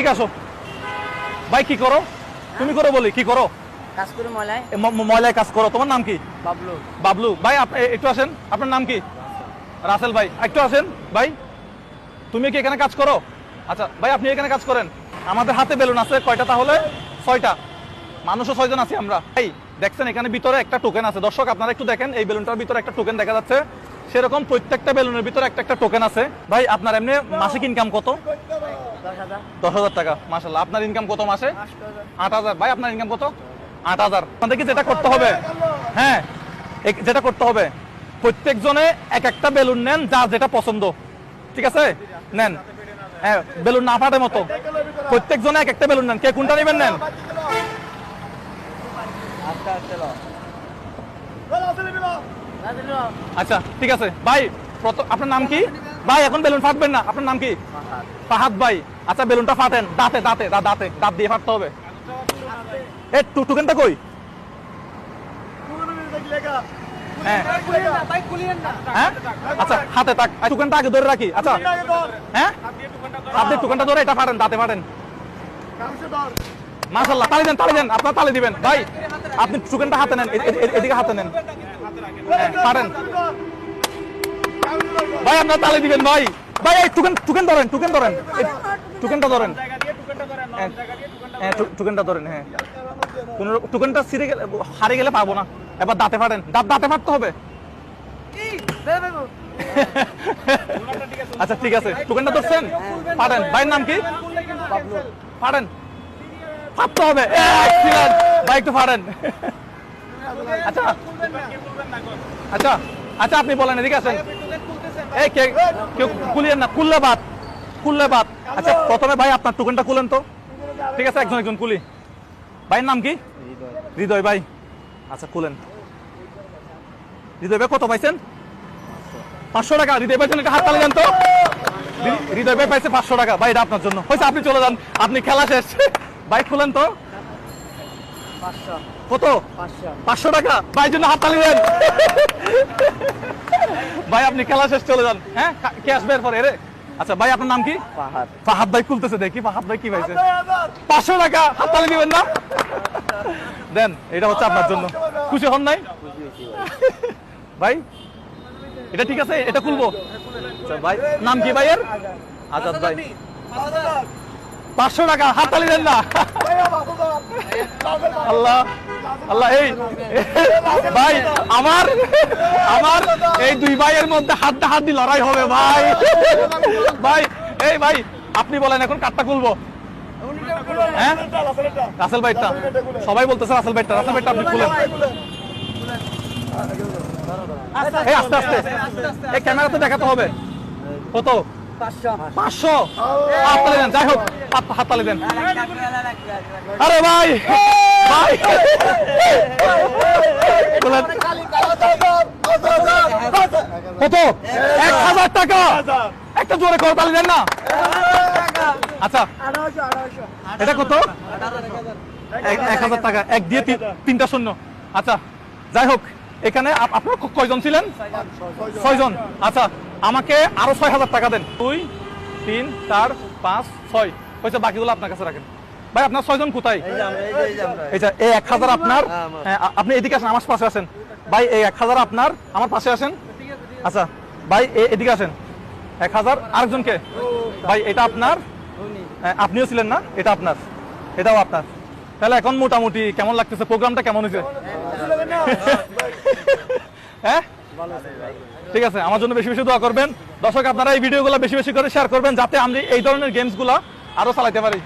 এদিকে আসো ভাই। কি করো তুমি? করো বলি কি করো? কাজ করে ময়লায়। ময়লায় কাজ করো। তোমার নাম কি? বাবলু। বাবলু ভাই একটু আসেন। আপনার নাম কি? রাসেল ভাই একটু আসেন ভাই। তুমি কি এখানে কাজ করো? আচ্ছা ভাই আপনি এখানে কাজ করেন। আমাদের হাতে বেলুন আছে কয়টা? তাহলে 6টা। মানুষও 6 জন আছি আমরা। ভাই দেখছেন এখানে ভিতরে একটা টোকেন আছে। দর্শক আপনারা একটু দেখেন, এই বেলুনটার ভিতরে একটা টোকেন দেখা যাচ্ছে। সেরকম প্রত্যেকটা বেলুনের ভিতরে একটা একটা টোকেন আছে। ভাই আপনার এমনি মাসিক ইনকাম কত? 10,000 টাকা। মাশাআল্লাহ। আপনার ইনকাম কত মাসে? 8,000। ভাই আপনার ইনকাম কত? 8,000। আপনাদেরকে যেটা করতে হবে, হ্যাঁ যেটা করতে হবে, প্রত্যেকজনে এক একটা বেলুন নেন, যা যেটা পছন্দ। ঠিক আছে নেন। হ্যাঁ বেলুন না ফাটে মতো প্রত্যেকজনে এক একটা বেলুন নেন। কে কোনটা নেবেন নেন। আচ্ছা ঠিক আছে ভাই। আপনার নাম কি ভাই? এখন বেলুন ফাটবেন না। আপনার নাম কি? ফাহাদ ভাই। আচ্ছা বেলুনটা ফাটেন দাঁতে দাঁতে দাঁতে দাঁত দিয়ে ফাটতে হবে। এই টোকেনটা কই? হ্যাঁ আচ্ছা হাতে থাক। টোকেনটা আগে ধরে রাখি। আচ্ছা হ্যাঁ আপনি টোকেনটা ধরে এটা ফাটেন, দাঁতে ফাটেন। মাশাআল্লাহ। তালি দেন তালি দেন। আপনার তালি দিবেন ভাই। আপনি টোকেনটা হাতে নেন, এদিকে হাতে নেন। হ্যাঁ ফাটেন ভাই। আপনার তালি দিবেন ভাই। ভাই এই টোকেন ধরেন, টোকেন ধরেন, টোকেনটা ধরেন। হ্যাঁ টোকেনটা ধরেন। হ্যাঁ কোন টোকেনটা ছিঁড়ে গেলে হারিয়ে গেলে পাবো না। এবার দাঁতে ফাটেন। দাঁতে ফাটতে হবে। আচ্ছা ঠিক আছে টোকেনটা ধরছেন? ফাটেন। ভাইয়ের নাম কি? ফাটেন। ফাটতে হবে। ভাই একটু ফাটেন। আচ্ছা আচ্ছা আচ্ছা আপনি বলেন, এদিকে আছেন। এই কেউ খুলিয়েন না, খুললে বাদ, খুললে বাদ। আচ্ছা প্রথমে ভাই আপনার টোকেনটা খুলেন তো। ঠিক আছে একজন একজন খুলি। ভাইয়ের নাম কি? হৃদয় ভাই। আচ্ছা খুলেন। হৃদয় ভাই কত পাইছেন? 500 টাকা। হৃদয় ভাই জন্য হাত তালি দেন তো। হৃদয় ভাই পাইছে 500 টাকা। ভাই এটা আপনার জন্য হয়েছে। আপনি চলে যান, আপনি খেলা শেষ। ভাই খুলেন তো। কত? 500 টাকা। ভাই জন্য হাত তালি দেন। ভাই আপনি খেলা শেষ, চলে যান। হ্যাঁ কে আসবে এরপরে? এরে আচ্ছা ভাই আপনার নাম কি? ফাহাদ। ফাহাদ ভাই খুলতেছে, দেখি ফাহাদ ভাই কি পাইছে। 500 টাকা। হাত তালি দিবেন না? দেন, এটা হচ্ছে আপনার জন্য। খুশি হন নাই ভাই? এটা ঠিক আছে, এটা খুলবো। আচ্ছা ভাই নাম কি ভাইয়ের? আজাদ ভাই। 500 টাকা। হাত তালি দেন না? আল্লাহ আল্লাহ। এই ভাই আমার আমার এই দুই ভাইয়ের মধ্যে হাত দিয়ে লড়াই হবে ভাই। ভাই এই ভাই আপনি বলেন এখন কাটটা খুলবো। হ্যাঁ রাসেল ভাইটা সবাই বলতেছে। রাসেল ভাইটা, রাসেল ভাইটা আপনি খুলেন। এই আস্তে আস্তে এই ক্যামেরাতে দেখাতে হবে। কত? 500। হাততালি দেন। যাই হোক হাততালি দেন। আরে ভাই ভাই কত? 1000 টাকা। একটা জোরে করতালি দেন না? আচ্ছা এটা কত? 1000 টাকা। এক দিয়ে 3টা শূন্য। আচ্ছা যাই হোক এখানে আপনার কয়জন ছিলেন? 6 জন। আচ্ছা আমাকে আরো 6000 টাকা দেন। 2 3 4 5 6 হয়েছে। বাকিগুলো আপনার কাছে রাখেন। ভাই আপনার 6 জন কোথায়? এই 1000 আপনার। আপনি এদিকে আসেন, আমার পাশে আসেন ভাই। এই 1000 আপনার, আমার পাশে আসেন। আচ্ছা ভাই এদিকে আসেন। 1000 আরেকজনকে। ভাই এটা আপনার, আপনিও ছিলেন না? এটা আপনার, এটাও আপনার। তাহলে এখন মোটামুটি কেমন লাগতেছে? প্রোগ্রামটা কেমন হয়েছে? হ্যাঁ ঠিক আছে। আমার জন্য বেশি বেশি দোয়া করবেন। দর্শক আপনারা এই ভিডিওগুলো বেশি বেশি করে শেয়ার করবেন, যাতে আমরা এই ধরনের গেমস গুলা আরো চালাতে পারি।